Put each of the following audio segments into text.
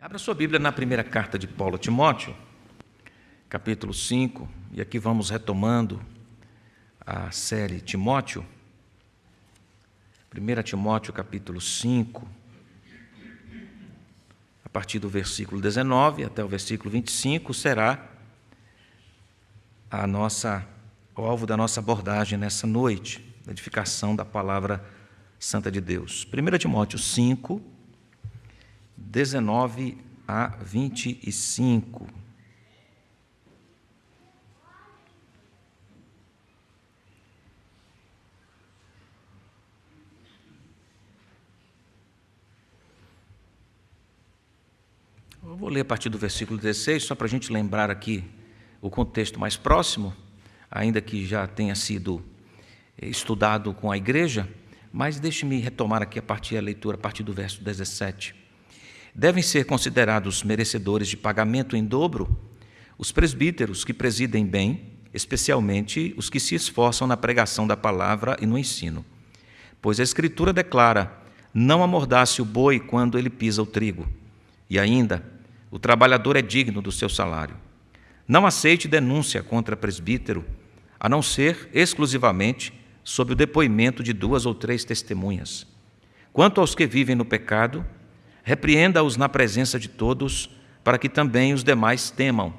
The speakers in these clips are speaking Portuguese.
Abra sua Bíblia na primeira carta de Paulo a Timóteo, capítulo 5, e aqui vamos retomando a série Timóteo. 1 Timóteo, capítulo 5, a partir do versículo 19 até o versículo 25, será o alvo da nossa abordagem nessa noite, a edificação da palavra santa de Deus. 1 Timóteo 5, 19 a 25. Eu vou ler a partir do versículo 16, só para a gente lembrar aqui o contexto mais próximo, ainda que já tenha sido estudado com a igreja, mas deixe-me retomar aqui a leitura a partir do verso 17. Devem ser considerados merecedores de pagamento em dobro os presbíteros que presidem bem, especialmente os que se esforçam na pregação da palavra e no ensino. Pois a Escritura declara: não amordace o boi quando ele pisa o trigo. E ainda, o trabalhador é digno do seu salário. Não aceite denúncia contra presbítero, a não ser exclusivamente sob o depoimento de 2 ou 3 testemunhas. Quanto aos que vivem no pecado, repreenda-os na presença de todos, para que também os demais temam.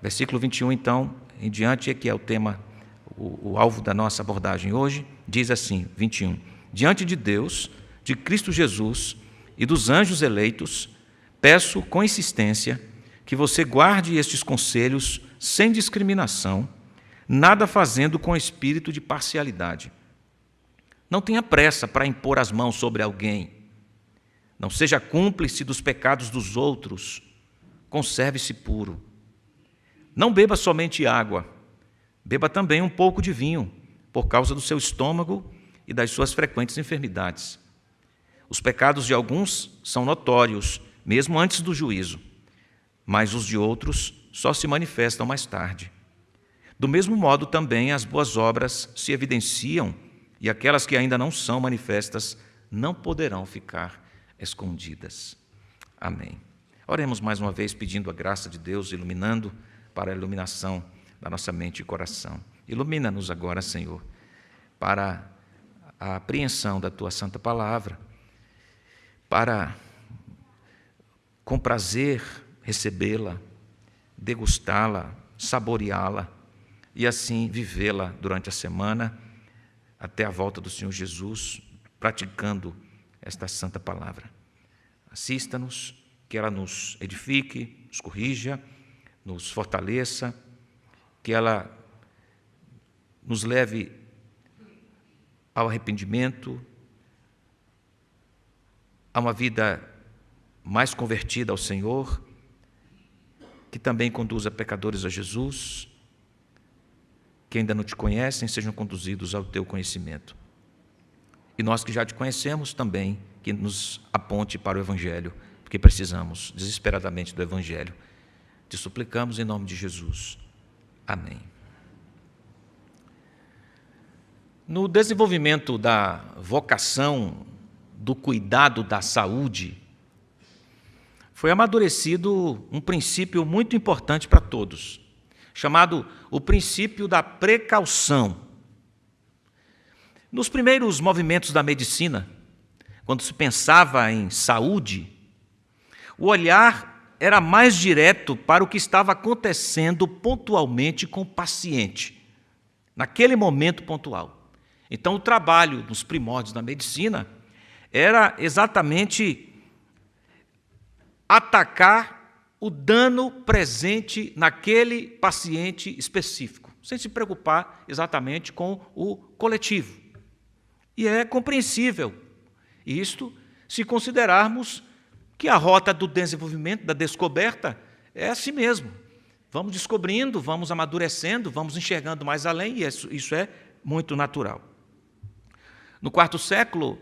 Versículo 21, então, em diante, que é o tema, o alvo da nossa abordagem hoje, diz assim, 21. Diante de Deus, de Cristo Jesus e dos anjos eleitos, peço com insistência que você guarde estes conselhos sem discriminação, nada fazendo com espírito de parcialidade. Não tenha pressa para impor as mãos sobre alguém. Não seja cúmplice dos pecados dos outros. Conserve-se puro. Não beba somente água. Beba também um pouco de vinho, por causa do seu estômago e das suas frequentes enfermidades. Os pecados de alguns são notórios, mesmo antes do juízo, mas os de outros só se manifestam mais tarde. Do mesmo modo, também as boas obras se evidenciam e aquelas que ainda não são manifestas não poderão ficar escondidas. Amém. Oremos mais uma vez pedindo a graça de Deus, iluminando para a iluminação da nossa mente e coração. Ilumina-nos agora, Senhor, para a apreensão da Tua Santa Palavra, para com prazer recebê-la, degustá-la, saboreá-la e assim vivê-la durante a semana até a volta do Senhor Jesus, praticando esta santa palavra. Assista-nos, que ela nos edifique, nos corrija, nos fortaleça, que ela nos leve ao arrependimento, a uma vida mais convertida ao Senhor, que também conduza pecadores a Jesus, que ainda não te conhecem, sejam conduzidos ao teu conhecimento. E nós que já te conhecemos também, que nos aponte para o Evangelho, porque precisamos desesperadamente do Evangelho. Te suplicamos em nome de Jesus. Amém. No desenvolvimento da vocação do cuidado da saúde, foi amadurecido um princípio muito importante para todos, chamado o princípio da precaução. Nos primeiros movimentos da medicina, quando se pensava em saúde, o olhar era mais direto para o que estava acontecendo pontualmente com o paciente, naquele momento pontual. Então, o trabalho nos primórdios da medicina era exatamente atacar o dano presente naquele paciente específico, sem se preocupar exatamente com o coletivo. E é compreensível isto se considerarmos que a rota do desenvolvimento, da descoberta, é assim mesmo. Vamos descobrindo, vamos amadurecendo, vamos enxergando mais além, e isso é muito natural. No 4º século,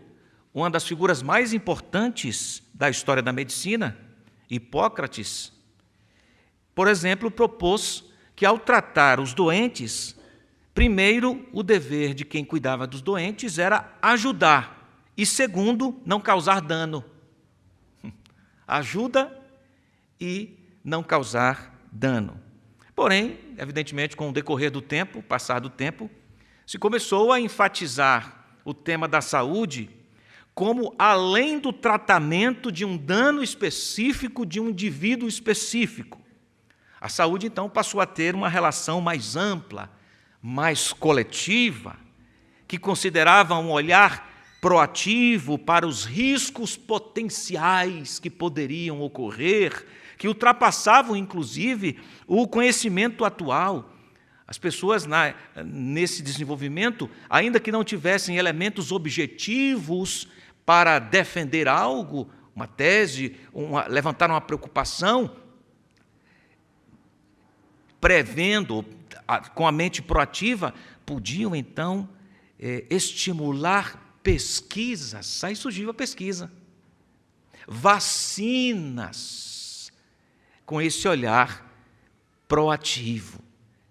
uma das figuras mais importantes da história da medicina, Hipócrates, por exemplo, propôs que, ao tratar os doentes, primeiro, o dever de quem cuidava dos doentes era ajudar, e segundo, não causar dano. ajuda e não causar dano. Porém, evidentemente, com o decorrer do tempo, passar do tempo, se começou a enfatizar o tema da saúde como além do tratamento de um dano específico de um indivíduo específico. A saúde, então, passou a ter uma relação mais ampla, mais coletiva, que considerava um olhar proativo para os riscos potenciais que poderiam ocorrer, que ultrapassavam, inclusive, o conhecimento atual. As pessoas, nesse desenvolvimento, ainda que não tivessem elementos objetivos para defender algo, uma tese, levantar uma preocupação, prevendo, com a mente proativa, podiam, então, estimular pesquisas. Aí surgiu a pesquisa. Vacinas, com esse olhar proativo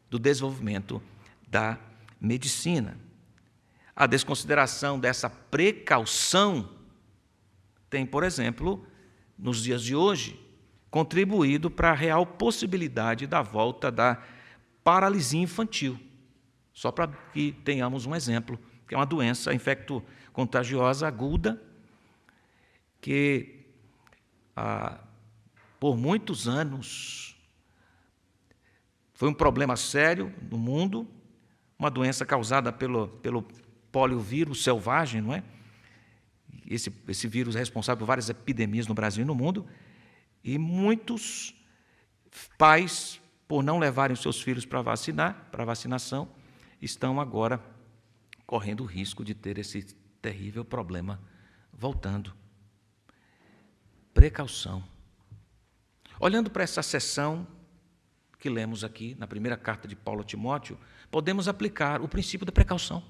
do desenvolvimento da medicina. A desconsideração dessa precaução tem, por exemplo, nos dias de hoje, contribuído para a real possibilidade da volta da paralisia infantil. Só para que tenhamos um exemplo, que é uma doença infecto-contagiosa aguda, que por muitos anos foi um problema sério no mundo, uma doença causada pelo poliovírus selvagem, não é? Esse vírus é responsável por várias epidemias no Brasil e no mundo, e muitos pais, por não levarem os seus filhos para vacinação, estão agora correndo o risco de ter esse terrível problema voltando. Precaução. Olhando para essa seção que lemos aqui, na primeira carta de Paulo a Timóteo, podemos aplicar o princípio da precaução,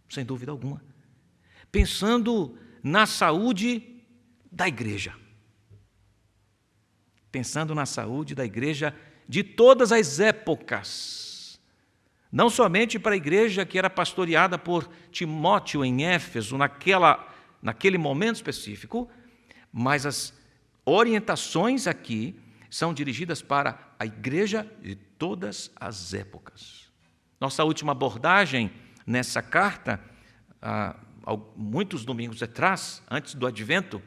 sem dúvida alguma, pensando na saúde da igreja. Pensando na saúde da igreja de todas as épocas, não somente para a igreja que era pastoreada por Timóteo em Éfeso, naquele momento específico, mas as orientações aqui são dirigidas para a igreja de todas as épocas. Nossa última abordagem nessa carta, muitos domingos atrás, antes do Advento,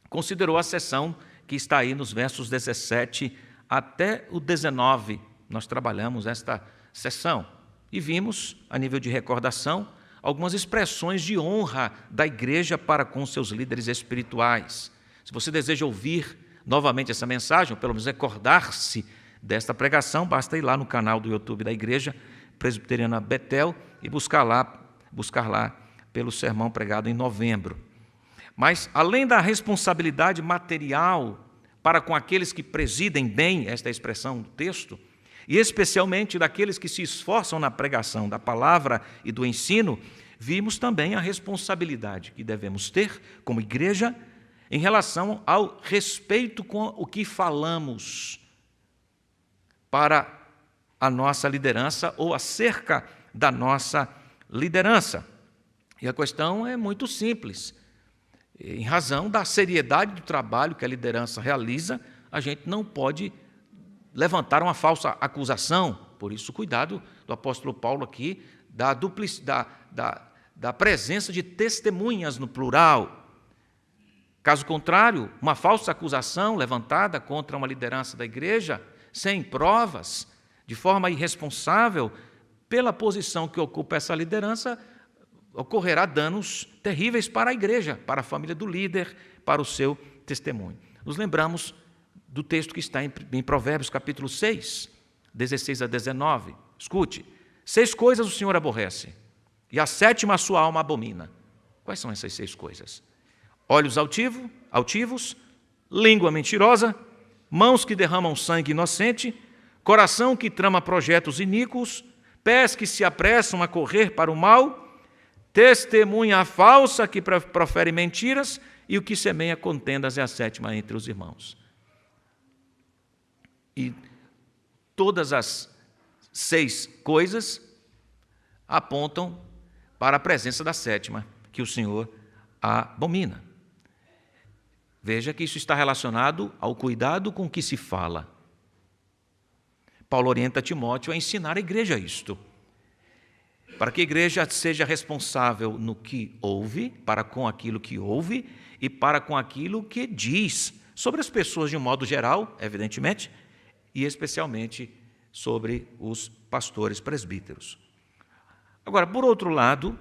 considerou a seção que está aí nos versos 17 até o 19. Nós trabalhamos esta seção e vimos, a nível de recordação, algumas expressões de honra da igreja para com seus líderes espirituais. Se você deseja ouvir novamente essa mensagem, ou pelo menos recordar-se desta pregação, basta ir lá no canal do YouTube da Igreja Presbiteriana Betel e buscar lá pelo sermão pregado em novembro. Mas, além da responsabilidade material para com aqueles que presidem bem, esta é a expressão do texto, e especialmente daqueles que se esforçam na pregação da palavra e do ensino, vimos também a responsabilidade que devemos ter como igreja em relação ao respeito com o que falamos para a nossa liderança ou acerca da nossa liderança. E a questão é muito simples. Em razão da seriedade do trabalho que a liderança realiza, a gente não pode levantar uma falsa acusação. Por isso, cuidado do apóstolo Paulo aqui, da presença de testemunhas no plural. Caso contrário, uma falsa acusação levantada contra uma liderança da igreja, sem provas, de forma irresponsável, pela posição que ocupa essa liderança, ocorrerá danos terríveis para a igreja, para a família do líder, para o seu testemunho. Nos lembramos do texto que está em Provérbios, capítulo 6, 16 a 19. Escute: 6 coisas o Senhor aborrece, e a 7ª a sua alma abomina. Quais são essas 6 coisas? Olhos altivos, língua mentirosa, mãos que derramam sangue inocente, coração que trama projetos iníquos, pés que se apressam a correr para o mal, testemunha falsa que profere mentiras, e o que semeia contendas é a 7ª entre os irmãos. E todas as 6 coisas apontam para a presença da 7ª, que o Senhor abomina. Veja que isso está relacionado ao cuidado com que se fala. Paulo orienta Timóteo a ensinar a igreja isto, para que a igreja seja responsável no que ouve, para com aquilo que ouve e para com aquilo que diz sobre as pessoas de um modo geral, evidentemente, e especialmente sobre os pastores presbíteros. Agora, por outro lado,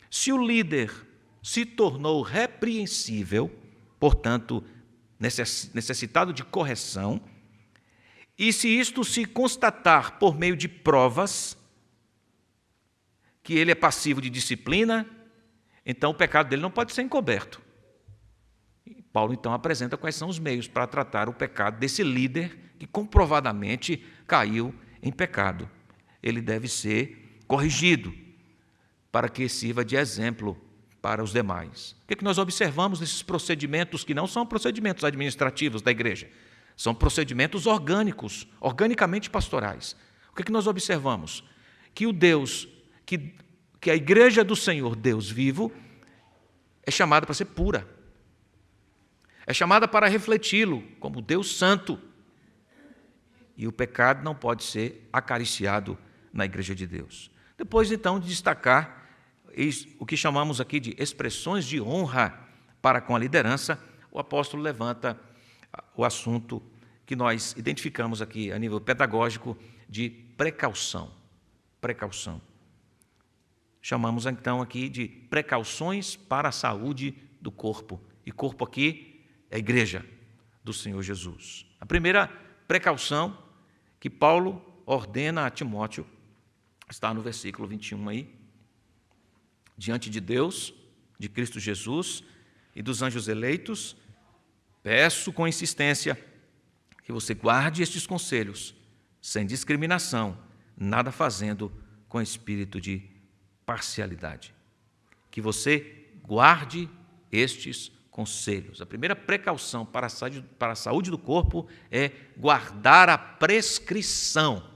se o líder se tornou repreensível, portanto, necessitado de correção, e se isto se constatar por meio de provas, que ele é passivo de disciplina, então o pecado dele não pode ser encoberto. E Paulo, então, apresenta quais são os meios para tratar o pecado desse líder que comprovadamente caiu em pecado. Ele deve ser corrigido para que sirva de exemplo para os demais. O que nós observamos nesses procedimentos que não são procedimentos administrativos da igreja? São procedimentos orgânicos, organicamente pastorais. O que nós observamos? Que o Deus, que a igreja do Senhor, Deus vivo, é chamada para ser pura. É chamada para refleti-lo como Deus santo. E o pecado não pode ser acariciado na igreja de Deus. Depois, então, de destacar o que chamamos aqui de expressões de honra para com a liderança, o apóstolo levanta o assunto que nós identificamos aqui a nível pedagógico de precaução. Precaução. Chamamos então aqui de precauções para a saúde do corpo. E corpo aqui é a igreja do Senhor Jesus. A primeira precaução que Paulo ordena a Timóteo está no versículo 21 aí. Diante de Deus, de Cristo Jesus e dos anjos eleitos, peço com insistência que você guarde estes conselhos, sem discriminação, nada fazendo com espírito de parcialidade. Que você guarde estes conselhos. A primeira precaução para a saúde do corpo é guardar a prescrição.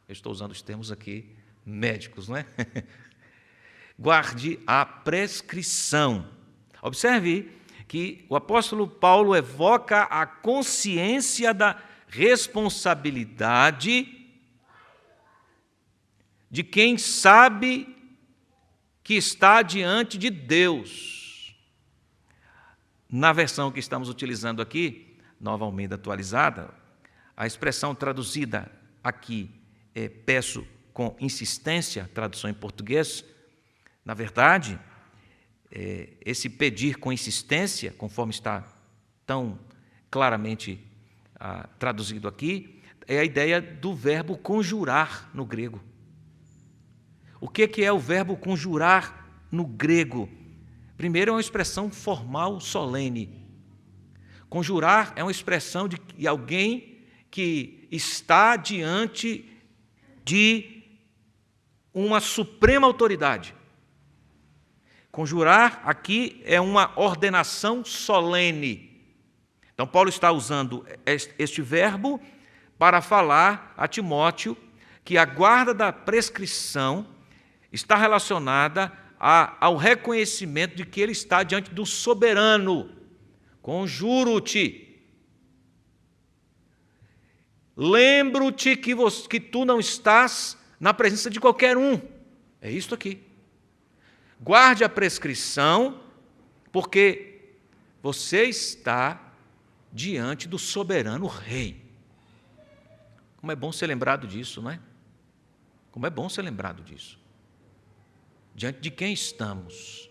Eu estou usando os termos aqui médicos, não é? Guarde a prescrição. Observe que o apóstolo Paulo evoca a consciência da responsabilidade de quem sabe que está diante de Deus. Na versão que estamos utilizando aqui, Nova Almeida atualizada, a expressão traduzida aqui é peço com insistência, tradução em português. Na verdade, esse pedir com insistência, conforme está tão claramente traduzido aqui, é a ideia do verbo conjurar no grego. O que é o verbo conjurar no grego? Primeiro, é uma expressão formal solene. Conjurar é uma expressão de alguém que está diante de uma suprema autoridade. Conjurar aqui é uma ordenação solene. Então, Paulo está usando este verbo para falar a Timóteo que a guarda da prescrição está relacionada ao reconhecimento de que ele está diante do soberano. Conjuro-te. Lembro-te que tu não estás na presença de qualquer um. É isto aqui. Guarde a prescrição, porque você está diante do soberano rei. Como é bom ser lembrado disso, não é? Como é bom ser lembrado disso. Diante de quem estamos?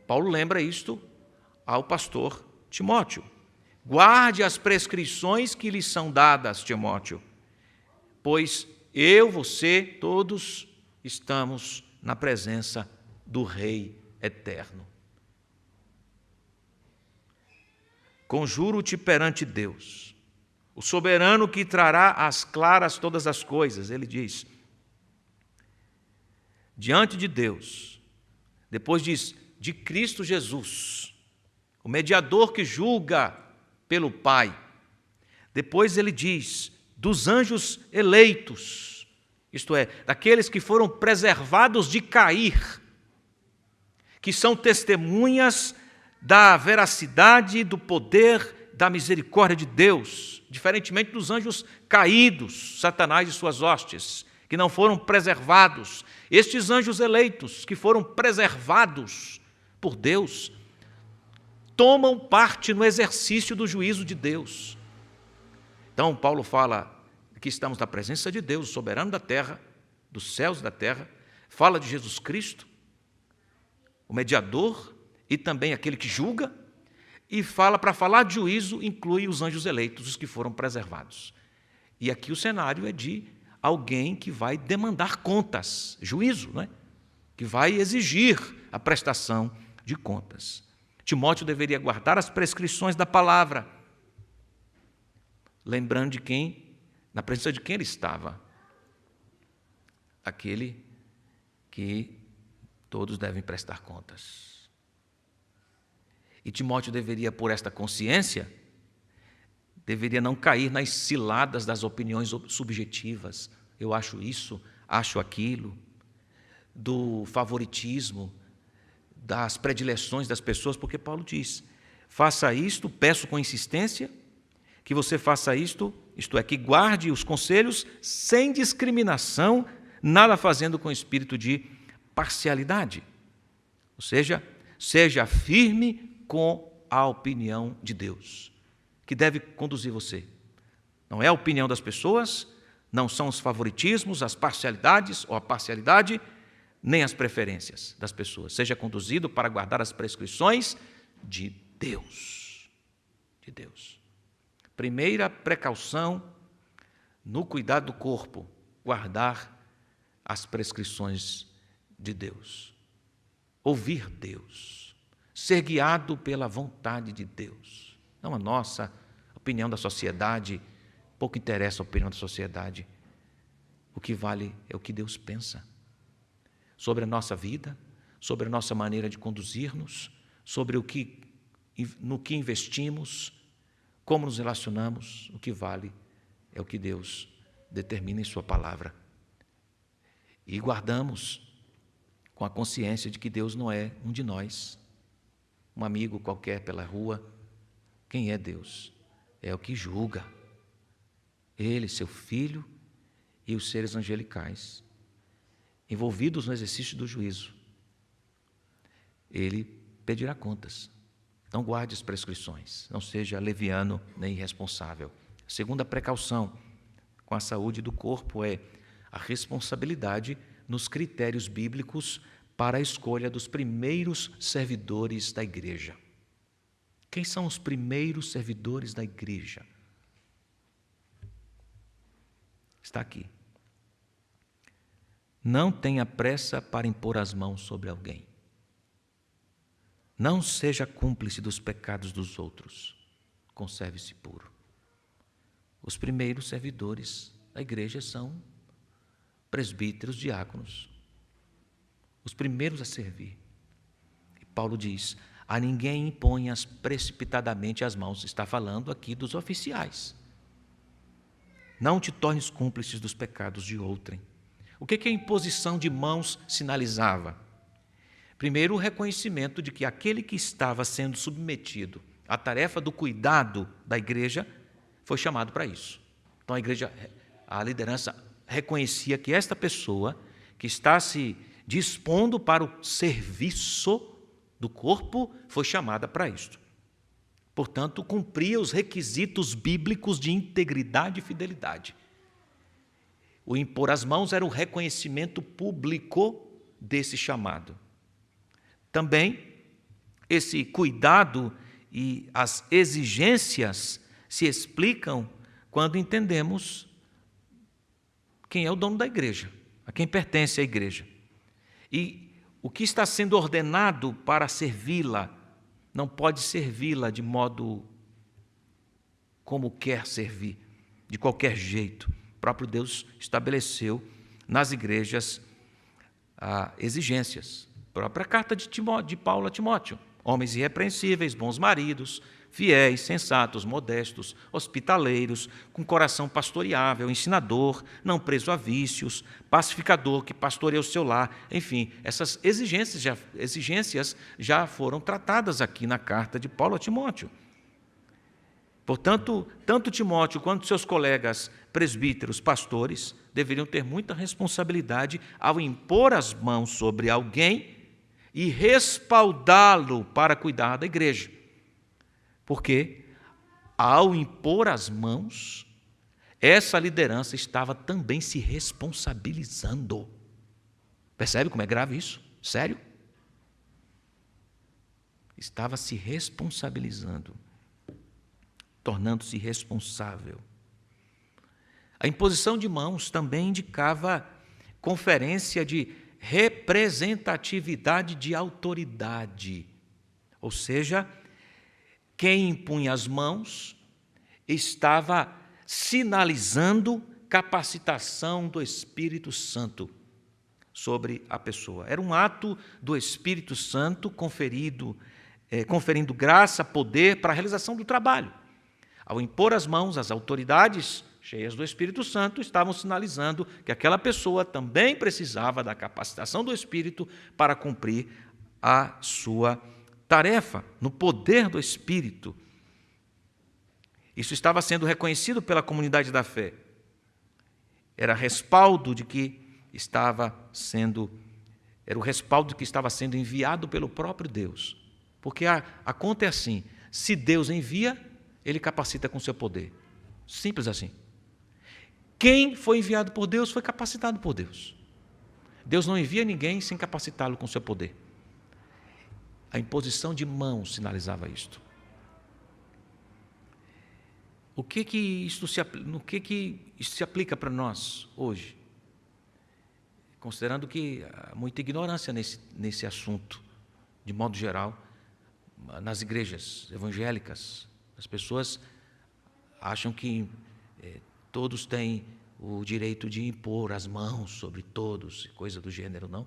Paulo lembra isto ao pastor Timóteo. Guarde as prescrições que lhe são dadas, Timóteo, pois eu, você, todos estamos na presença do Rei eterno. Conjuro-te perante Deus, o soberano que trará às claras todas as coisas, ele diz, diante de Deus, depois diz, de Cristo Jesus, o mediador que julga pelo Pai. Depois ele diz, dos anjos eleitos, isto é, daqueles que foram preservados de cair, que são testemunhas da veracidade, do poder, da misericórdia de Deus, diferentemente dos anjos caídos, Satanás e suas hostes, que não foram preservados. Estes anjos eleitos, que foram preservados por Deus, tomam parte no exercício do juízo de Deus. Então, Paulo fala que estamos na presença de Deus, o soberano da terra, dos céus e da terra, fala de Jesus Cristo, o mediador e também aquele que julga, e fala, para falar de juízo, inclui os anjos eleitos, os que foram preservados. E aqui o cenário é de alguém que vai demandar contas, juízo, não é? Que vai exigir a prestação de contas. Timóteo deveria guardar as prescrições da palavra, lembrando de quem, na presença de quem ele estava, aquele que todos devem prestar contas. E Timóteo deveria, por esta consciência, deveria não cair nas ciladas das opiniões subjetivas. Eu acho isso, acho aquilo, do favoritismo, das predileções das pessoas, porque Paulo diz, faça isto, peço com insistência, que você faça isto é, que guarde os conselhos sem discriminação, nada fazendo com espírito de parcialidade. Ou seja, seja firme com a opinião de Deus, que deve conduzir você. Não é a opinião das pessoas, não são os favoritismos, as parcialidades ou a parcialidade, nem as preferências das pessoas. Seja conduzido para guardar as prescrições de Deus. De Deus. Primeira precaução no cuidado do corpo, guardar as prescrições de Deus. Ouvir Deus. Ser guiado pela vontade de Deus. Não a nossa opinião da sociedade, pouco interessa a opinião da sociedade. O que vale é o que Deus pensa sobre a nossa vida, sobre a nossa maneira de conduzir-nos, sobre no que investimos, como nos relacionamos. O que vale é o que Deus determina em sua palavra. E guardamos com a consciência de que Deus não é um de nós, um amigo qualquer pela rua. Quem é Deus? É o que julga. Ele, seu Filho e os seres angelicais, envolvidos no exercício do juízo. Ele pedirá contas. Não guarde as prescrições, não seja leviano nem irresponsável. A segunda precaução com a saúde do corpo é a responsabilidade nos critérios bíblicos para a escolha dos primeiros servidores da igreja. Quem são os primeiros servidores da igreja? Está aqui. Não tenha pressa para impor as mãos sobre alguém. Não seja cúmplice dos pecados dos outros. Conserve-se puro. Os primeiros servidores da igreja são presbíteros, diáconos. Os primeiros a servir. E Paulo diz, a ninguém imponhas precipitadamente as mãos. Está falando aqui dos oficiais. Não te tornes cúmplices dos pecados de outrem. O que a imposição de mãos sinalizava? Primeiro, o reconhecimento de que aquele que estava sendo submetido à tarefa do cuidado da igreja foi chamado para isso. Então a liderança reconhecia que esta pessoa que está se dispondo para o serviço do corpo foi chamada para isto. Portanto, cumpria os requisitos bíblicos de integridade e fidelidade. O impor as mãos era o reconhecimento público desse chamado. Também, esse cuidado e as exigências se explicam quando entendemos quem é o dono da igreja, a quem pertence a igreja. E o que está sendo ordenado para servi-la, não pode servi-la de modo como quer servir, de qualquer jeito. O próprio Deus estabeleceu nas igrejas exigências. A própria carta de Paulo a Timóteo. Homens irrepreensíveis, bons maridos, fiéis, sensatos, modestos, hospitaleiros, com coração pastoreável, ensinador, não preso a vícios, pacificador, que pastoreia o seu lar. Enfim, essas exigências já foram tratadas aqui na carta de Paulo a Timóteo. Portanto, tanto Timóteo quanto seus colegas presbíteros, pastores, deveriam ter muita responsabilidade ao impor as mãos sobre alguém e respaldá-lo para cuidar da igreja. Porque, ao impor as mãos, essa liderança estava também se responsabilizando. Percebe como é grave isso? Sério? Estava se responsabilizando, tornando-se responsável. A imposição de mãos também indicava conferência de representatividade de autoridade. Ou seja, quem impunha as mãos estava sinalizando capacitação do Espírito Santo sobre a pessoa. Era um ato do Espírito Santo conferindo graça, poder para a realização do trabalho. Ao impor as mãos, as autoridades cheias do Espírito Santo estavam sinalizando que aquela pessoa também precisava da capacitação do Espírito para cumprir a sua tarefa, no poder do Espírito. Isso estava sendo reconhecido pela comunidade da fé. Era o respaldo de que estava sendo enviado pelo próprio Deus. Porque a conta é assim: se Deus envia, Ele capacita com seu poder. Simples assim. Quem foi enviado por Deus foi capacitado por Deus. Deus não envia ninguém sem capacitá-lo com seu poder. A imposição de mãos sinalizava isto. No que isso se aplica para nós hoje? Considerando que há muita ignorância nesse assunto, de modo geral, nas igrejas evangélicas. As pessoas acham que todos têm o direito de impor as mãos sobre todos, coisa do gênero, não.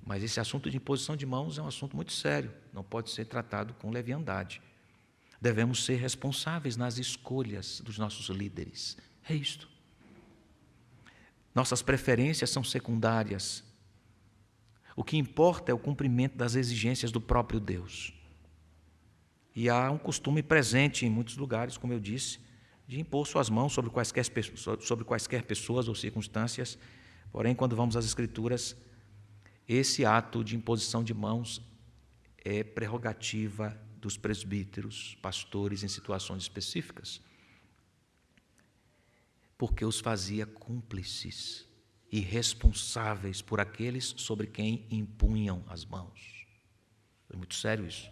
Mas esse assunto de imposição de mãos é um assunto muito sério, não pode ser tratado com leviandade. Devemos ser responsáveis nas escolhas dos nossos líderes. É isto. Nossas preferências são secundárias. O que importa é o cumprimento das exigências do próprio Deus. E há um costume presente em muitos lugares, como eu disse, de impor suas mãos sobre quaisquer pessoas ou circunstâncias. Porém, quando vamos às Escrituras, esse ato de imposição de mãos é prerrogativa dos presbíteros, pastores em situações específicas, porque os fazia cúmplices e responsáveis por aqueles sobre quem impunham as mãos. É muito sério isso.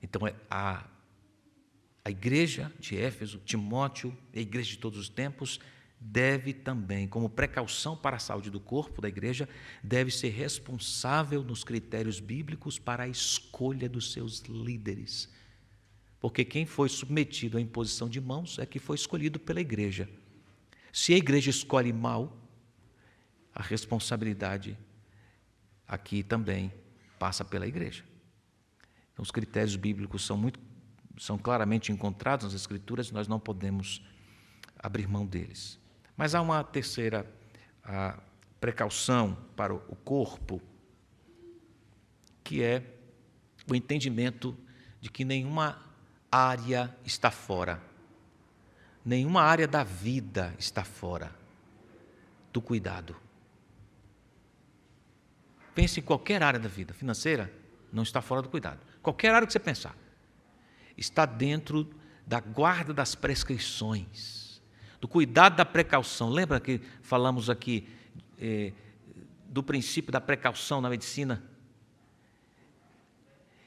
Então, a igreja de Éfeso, Timóteo, a igreja de todos os tempos, deve também, como precaução para a saúde do corpo da igreja, deve ser responsável nos critérios bíblicos para a escolha dos seus líderes. Porque quem foi submetido à imposição de mãos é que foi escolhido pela igreja. Se a igreja escolhe mal, a responsabilidade aqui também passa pela igreja. Então, os critérios bíblicos são claramente encontrados nas Escrituras, nós não podemos abrir mão deles. Mas há uma terceira precaução para o corpo, que é o entendimento de que nenhuma área está fora, nenhuma área da vida está fora do cuidado. Pense em qualquer área da vida, financeira, não está fora do cuidado. Qualquer área que você pensar, está dentro da guarda das prescrições, do cuidado da precaução. Lembra que falamos aqui do princípio da precaução na medicina?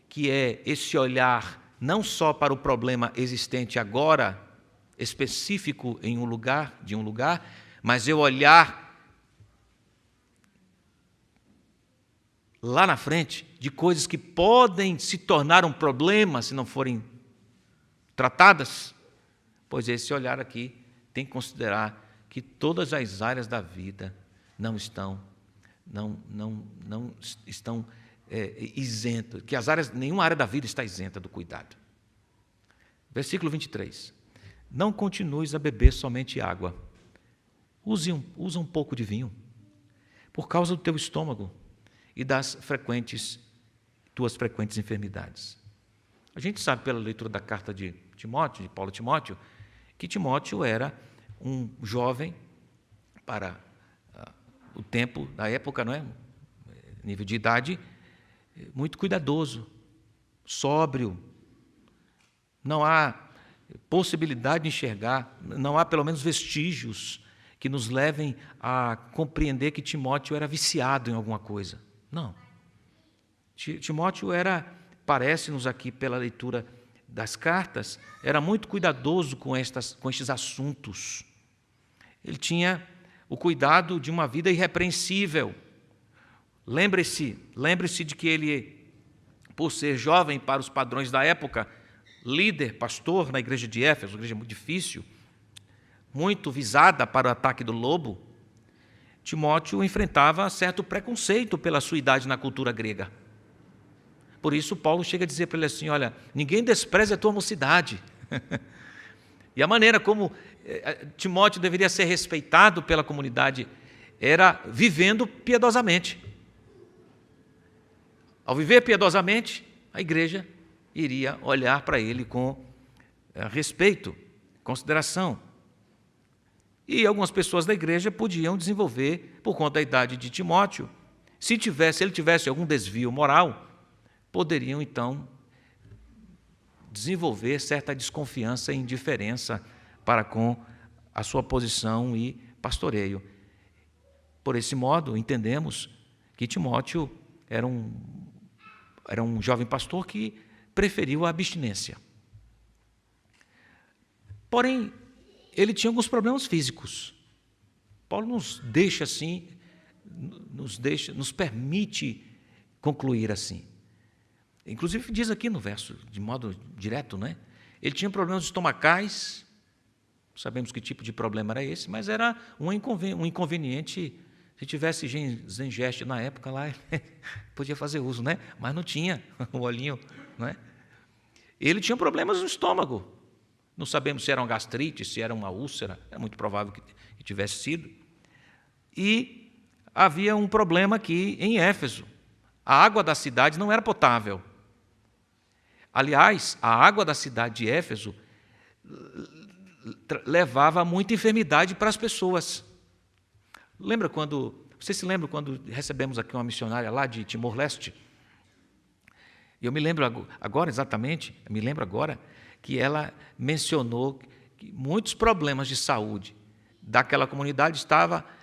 Que é esse olhar não só para o problema existente agora, específico em um lugar, mas eu olhar lá na frente de coisas que podem se tornar um problema se não forem tratadas. Pois esse olhar aqui tem que considerar que todas as áreas da vida não estão isento, que nenhuma área da vida está isenta do cuidado. Versículo 23. Não continues a beber somente água. Usa um pouco de vinho, por causa do teu estômago e das tuas frequentes enfermidades. A gente sabe pela leitura da carta de Paulo a Timóteo, que Timóteo era um jovem para o tempo da época, não é? Nível de idade, muito cuidadoso, sóbrio. Não há possibilidade de enxergar, não há pelo menos vestígios que nos levem a compreender que Timóteo era viciado em alguma coisa. Não. Timóteo parece-nos aqui pela leitura das cartas, era muito cuidadoso com estes assuntos. Ele tinha o cuidado de uma vida irrepreensível. Lembre-se de que ele, por ser jovem para os padrões da época, líder, pastor na igreja de Éfeso, uma igreja muito difícil, muito visada para o ataque do lobo, Timóteo enfrentava certo preconceito pela sua idade na cultura grega. Por isso, Paulo chega a dizer para ele assim, olha, ninguém despreze a tua mocidade. E a maneira como Timóteo deveria ser respeitado pela comunidade era vivendo piedosamente. Ao viver piedosamente, a igreja iria olhar para ele com respeito, consideração. E algumas pessoas da igreja podiam desenvolver, por conta da idade de Timóteo, se ele tivesse algum desvio moral, poderiam então desenvolver certa desconfiança e indiferença para com a sua posição e pastoreio. Por esse modo, entendemos que Timóteo era um jovem pastor que preferiu a abstinência. Porém, ele tinha alguns problemas físicos. Paulo nos deixa assim, nos permite concluir assim. Inclusive diz aqui no verso, de modo direto, né? Ele tinha problemas estomacais, sabemos que tipo de problema era esse, mas era um inconveniente. Se tivesse Zengeste na época lá, podia fazer uso, né? Mas não tinha o olhinho, não é? Ele tinha problemas no estômago. Não sabemos se era uma gastrite, se era uma úlcera, é muito provável que tivesse sido. E havia um problema aqui em Éfeso. A água da cidade não era potável. Aliás, a água da cidade de Éfeso levava muita enfermidade para as pessoas. Você se lembra quando recebemos aqui uma missionária lá de Timor-Leste? Eu me lembro agora que ela mencionou que muitos problemas de saúde daquela comunidade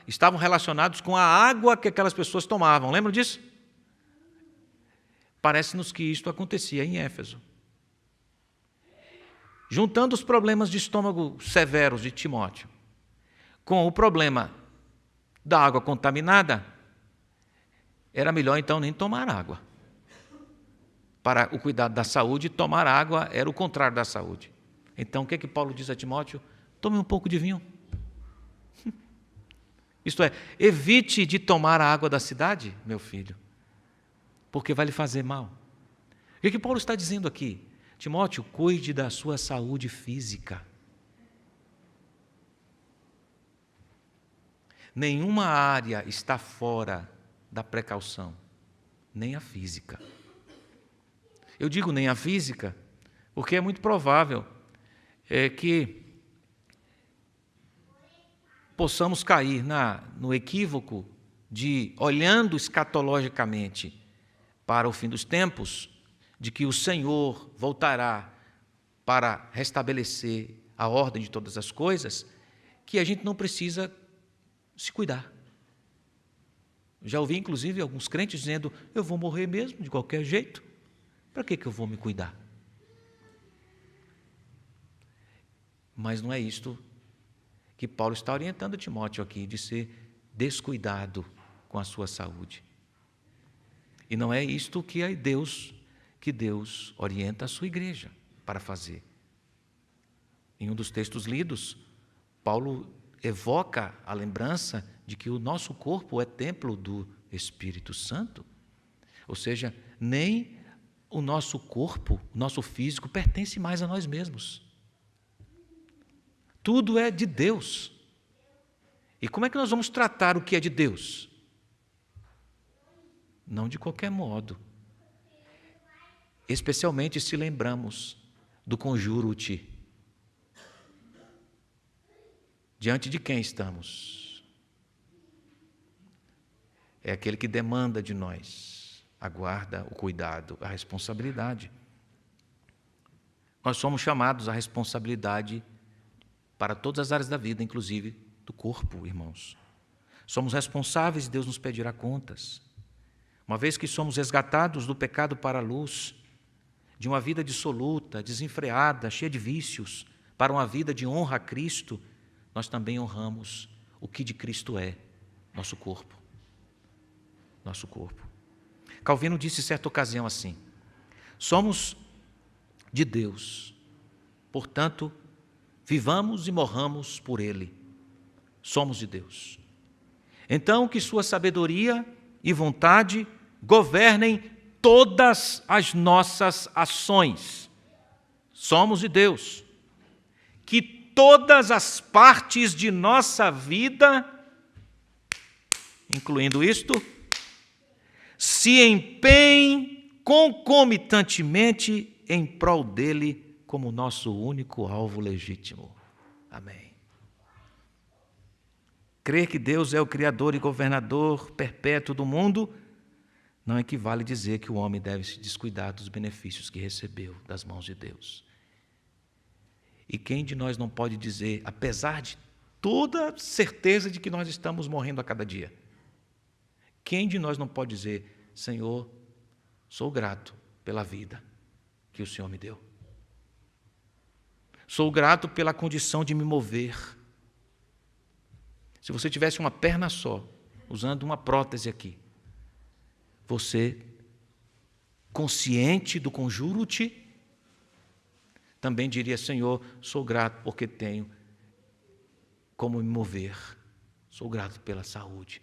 estavam relacionados com a água que aquelas pessoas tomavam. Lembram disso? Parece-nos que isto acontecia em Éfeso. Juntando os problemas de estômago severos de Timóteo com o problema da água contaminada, era melhor então nem tomar água. Para o cuidado da saúde, tomar água era o contrário da saúde. Então, o que é que Paulo diz a Timóteo? Tome um pouco de vinho. Isto é, evite de tomar a água da cidade, meu filho, porque vai lhe fazer mal. O que Paulo está dizendo aqui? Timóteo, cuide da sua saúde física. Nenhuma área está fora da precaução, nem a física. Eu digo nem a física, porque é muito provável que possamos cair no equívoco de, olhando escatologicamente para o fim dos tempos, de que o Senhor voltará para restabelecer a ordem de todas as coisas, que a gente não precisa se cuidar. Já ouvi, inclusive, alguns crentes dizendo, eu vou morrer mesmo, de qualquer jeito, para que eu vou me cuidar? Mas não é isto que Paulo está orientando Timóteo aqui, de ser descuidado com a sua saúde. E não é isto que Deus orienta a sua igreja para fazer. Em um dos textos lidos, Paulo evoca a lembrança de que o nosso corpo é templo do Espírito Santo. Ou seja, nem o nosso corpo, o nosso físico, pertence mais a nós mesmos. Tudo é de Deus. E como é que nós vamos tratar o que é de Deus? Não de qualquer modo. Especialmente se lembramos do conjuro-te. Diante de quem estamos? É aquele que demanda de nós a guarda, o cuidado, a responsabilidade. Nós somos chamados à responsabilidade para todas as áreas da vida, inclusive do corpo, irmãos. Somos responsáveis e Deus nos pedirá contas. Uma vez que somos resgatados do pecado para a luz, de uma vida dissoluta, desenfreada, cheia de vícios, para uma vida de honra a Cristo, nós também honramos o que de Cristo é, nosso corpo. Nosso corpo. Calvino disse em certa ocasião assim: somos de Deus, portanto, vivamos e morramos por Ele. Somos de Deus. Então, que sua sabedoria e vontade governem todas as nossas ações. Somos de Deus. Que todas as partes de nossa vida, incluindo isto, se empenhem concomitantemente em prol dele como nosso único alvo legítimo. Amém. Crer que Deus é o Criador e governador perpétuo do mundo não equivale a dizer que o homem deve se descuidar dos benefícios que recebeu das mãos de Deus. E quem de nós não pode dizer, apesar de toda certeza de que nós estamos morrendo a cada dia, quem de nós não pode dizer: Senhor, sou grato pela vida que o Senhor me deu. Sou grato pela condição de me mover. Se você tivesse uma perna só, usando uma prótese aqui, você, consciente do conjuro-te, também diria: Senhor, sou grato porque tenho como me mover. Sou grato pela saúde.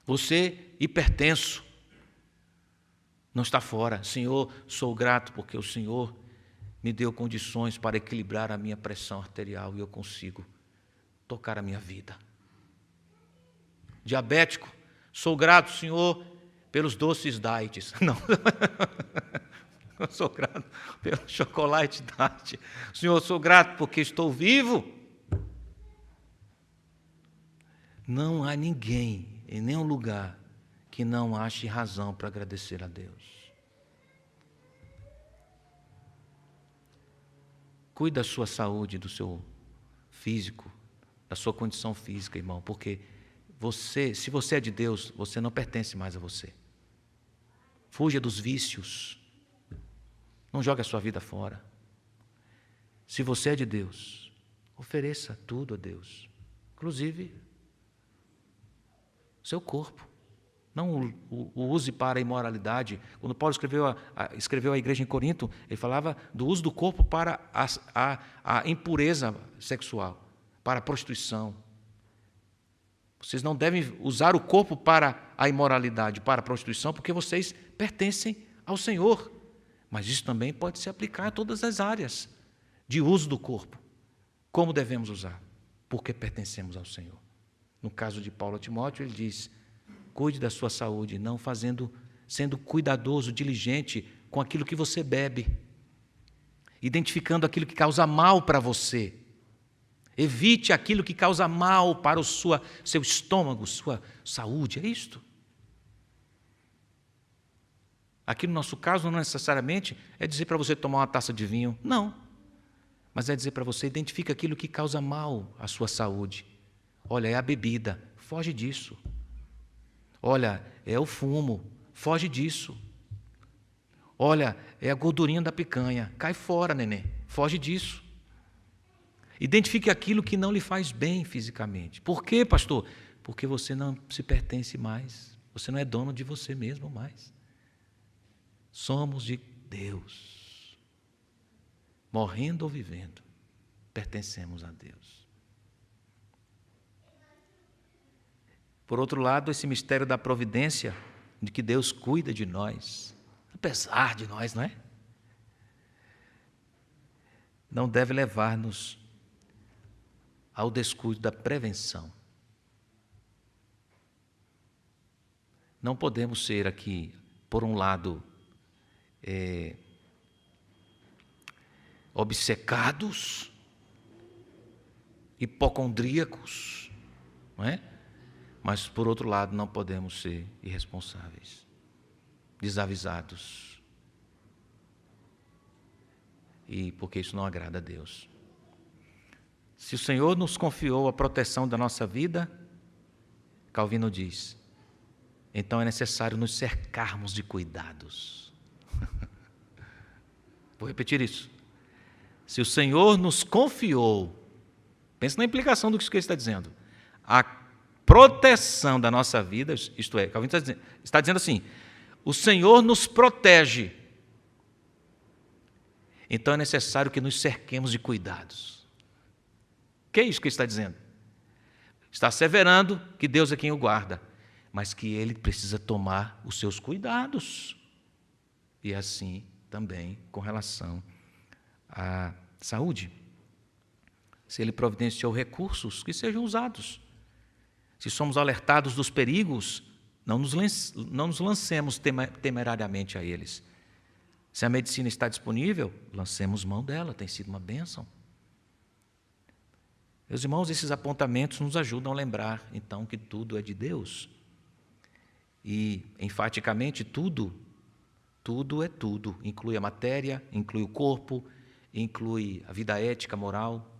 Você, hipertenso, não está fora. Senhor, sou grato porque o Senhor me deu condições para equilibrar a minha pressão arterial e eu consigo tocar a minha vida. Diabético, sou grato, Senhor, pelos doces diets. Não, eu sou grato pelo chocolate diet. Senhor, sou grato porque estou vivo. Não há ninguém em nenhum lugar que não ache razão para agradecer a Deus. Cuide da sua saúde, do seu físico, da sua condição física, irmão, porque você, se você é de Deus, você não pertence mais a você. Fuja dos vícios. Não jogue a sua vida fora. Se você é de Deus, ofereça tudo a Deus, inclusive seu corpo. Não o use para a imoralidade. Quando Paulo escreveu à igreja em Corinto, ele falava do uso do corpo para a impureza sexual, para a prostituição. Vocês não devem usar o corpo para a imoralidade, para a prostituição, porque vocês pertencem ao Senhor. Mas isso também pode se aplicar a todas as áreas de uso do corpo. Como devemos usar? Porque pertencemos ao Senhor. No caso de Paulo a Timóteo, ele diz: cuide da sua saúde, não sendo cuidadoso, diligente com aquilo que você bebe, identificando aquilo que causa mal para você. Evite aquilo que causa mal para seu estômago, sua saúde. É isto. Aqui no nosso caso, não necessariamente é dizer para você tomar uma taça de vinho. Não. Mas é dizer para você: identifique aquilo que causa mal à sua saúde. Olha, é a bebida. Foge disso. Olha, é o fumo. Foge disso. Olha, é a gordurinha da picanha. Cai fora, neném. Foge disso. Identifique aquilo que não lhe faz bem fisicamente. Por quê, pastor? Porque você não se pertence mais. Você não é dono de você mesmo mais. Somos de Deus. Morrendo ou vivendo, pertencemos a Deus. Por outro lado, esse mistério da providência, de que Deus cuida de nós, apesar de nós, não é? Não deve levar-nos ao descuido da prevenção. Não podemos ser aqui, por um lado, obcecados, hipocondríacos, não é? Mas, por outro lado, não podemos ser irresponsáveis, desavisados. E porque isso não agrada a Deus. Se o Senhor nos confiou a proteção da nossa vida, Calvino diz, então é necessário nos cercarmos de cuidados. Vou repetir isso. Se o Senhor nos confiou, pense na implicação do que ele está dizendo, a proteção da nossa vida, isto é, Calvino está dizendo assim, o Senhor nos protege, então é necessário que nos cerquemos de cuidados. O que é isso que ele está dizendo? Está asseverando que Deus é quem o guarda, mas que ele precisa tomar os seus cuidados. E assim também com relação à saúde. Se ele providenciou recursos, que sejam usados. Se somos alertados dos perigos, não nos lancemos temerariamente a eles. Se a medicina está disponível, lancemos mão dela, tem sido uma bênção. Meus irmãos, esses apontamentos nos ajudam a lembrar, então, que tudo é de Deus. E, enfaticamente, tudo é tudo. Inclui a matéria, inclui o corpo, inclui a vida ética, moral,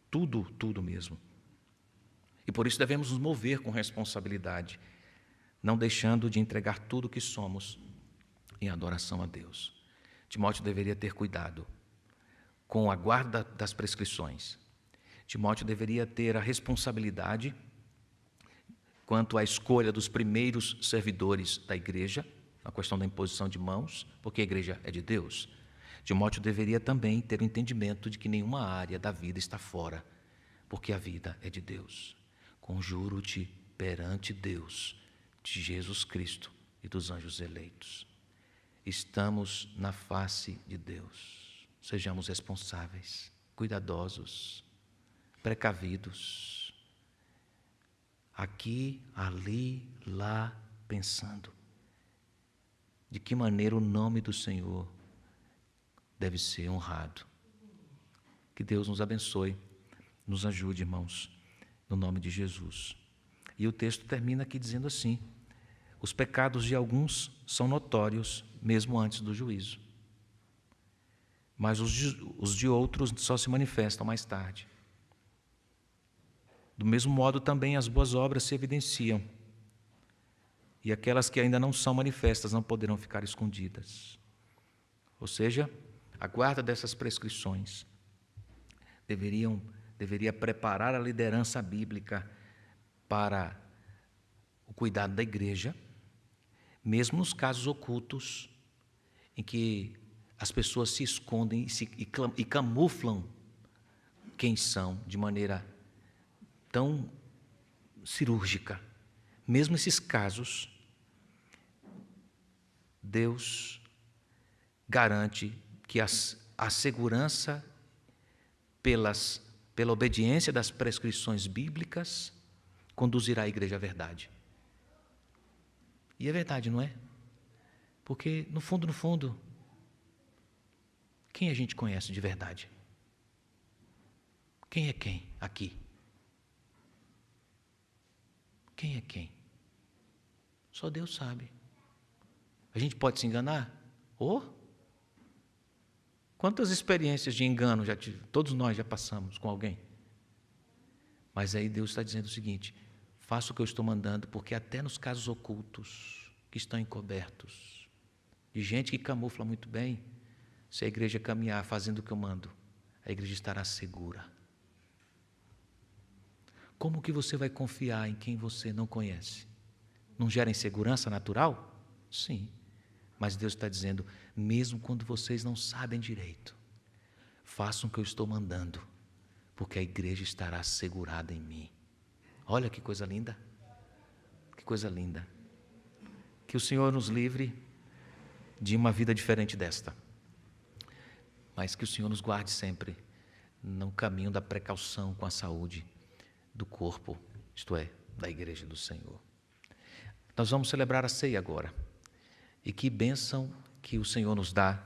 tudo mesmo. E por isso devemos nos mover com responsabilidade, não deixando de entregar tudo o que somos em adoração a Deus. Timóteo deveria ter cuidado com a guarda das prescrições. Timóteo deveria ter a responsabilidade quanto à escolha dos primeiros servidores da igreja, a questão da imposição de mãos, porque a igreja é de Deus. Timóteo deveria também ter o entendimento de que nenhuma área da vida está fora, porque a vida é de Deus. Conjuro-te perante Deus, de Jesus Cristo e dos anjos eleitos. Estamos na face de Deus. Sejamos responsáveis, cuidadosos, precavidos. Aqui, ali, lá, pensando. De que maneira o nome do Senhor deve ser honrado. Que Deus nos abençoe, nos ajude, irmãos, no nome de Jesus. E o texto termina aqui dizendo assim: os pecados de alguns são notórios, mesmo antes do juízo. Mas os de outros só se manifestam mais tarde. Do mesmo modo, também as boas obras se evidenciam. E aquelas que ainda não são manifestas não poderão ficar escondidas. Ou seja, a guarda dessas prescrições deveria preparar a liderança bíblica para o cuidado da igreja, mesmo nos casos ocultos em que as pessoas se escondem e camuflam quem são de maneira tão cirúrgica. Mesmo esses casos, Deus garante que a segurança pela obediência das prescrições bíblicas conduzirá a igreja à verdade. E é verdade, não é? Porque, no fundo, quem a gente conhece de verdade? Quem é quem aqui? Quem é quem? Só Deus sabe. A gente pode se enganar? Quantas experiências de engano todos nós já passamos com alguém? Mas aí Deus está dizendo o seguinte: faça o que eu estou mandando, porque até nos casos ocultos, que estão encobertos, de gente que camufla muito bem, se a igreja caminhar fazendo o que eu mando, a igreja estará segura. Como que você vai confiar em quem você não conhece? Não gera insegurança natural? Sim. Mas Deus está dizendo, mesmo quando vocês não sabem direito, façam o que eu estou mandando, porque a igreja estará assegurada em mim. Olha que coisa linda. coisa linda. Que o Senhor nos livre de uma vida diferente desta, mas que o Senhor nos guarde sempre no caminho da precaução com a saúde do corpo, isto é, da igreja do Senhor. Nós vamos celebrar a ceia agora. E que bênção que o Senhor nos dá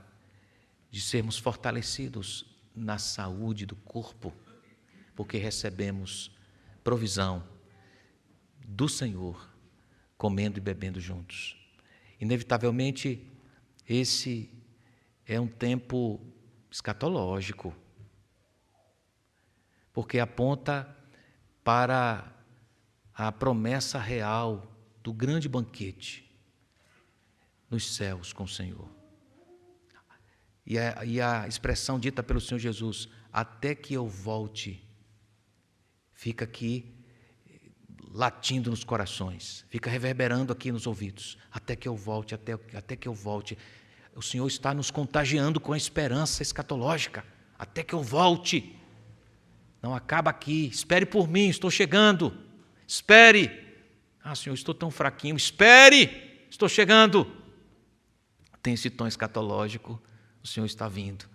de sermos fortalecidos na saúde do corpo, porque recebemos provisão do Senhor, comendo e bebendo juntos. Inevitavelmente, esse é um tempo escatológico, porque aponta para a promessa real do grande banquete nos céus com o Senhor. E a expressão dita pelo Senhor Jesus, até que eu volte, fica aqui latindo nos corações, fica reverberando aqui nos ouvidos. Até que eu volte, até que eu volte. O Senhor está nos contagiando com a esperança escatológica. Até que eu volte. Não acaba aqui. Espere por mim, estou chegando. Espere. Ah, Senhor, estou tão fraquinho. Espere, estou chegando. Tem esse tom escatológico. O Senhor está vindo.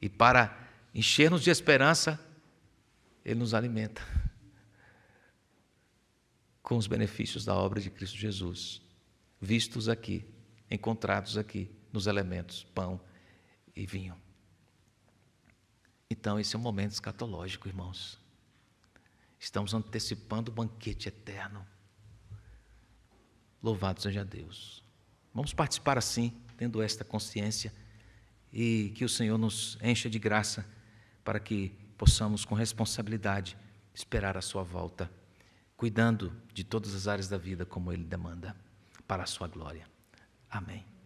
E para encher-nos de esperança, Ele nos alimenta com os benefícios da obra de Cristo Jesus, vistos aqui, encontrados aqui nos elementos, pão e vinho. Então, esse é um momento escatológico, irmãos. Estamos antecipando o banquete eterno. Louvado seja Deus. Vamos participar assim, tendo esta consciência, e que o Senhor nos encha de graça para que possamos, com responsabilidade, esperar a sua volta, cuidando de todas as áreas da vida como Ele demanda, para a sua glória. Amém.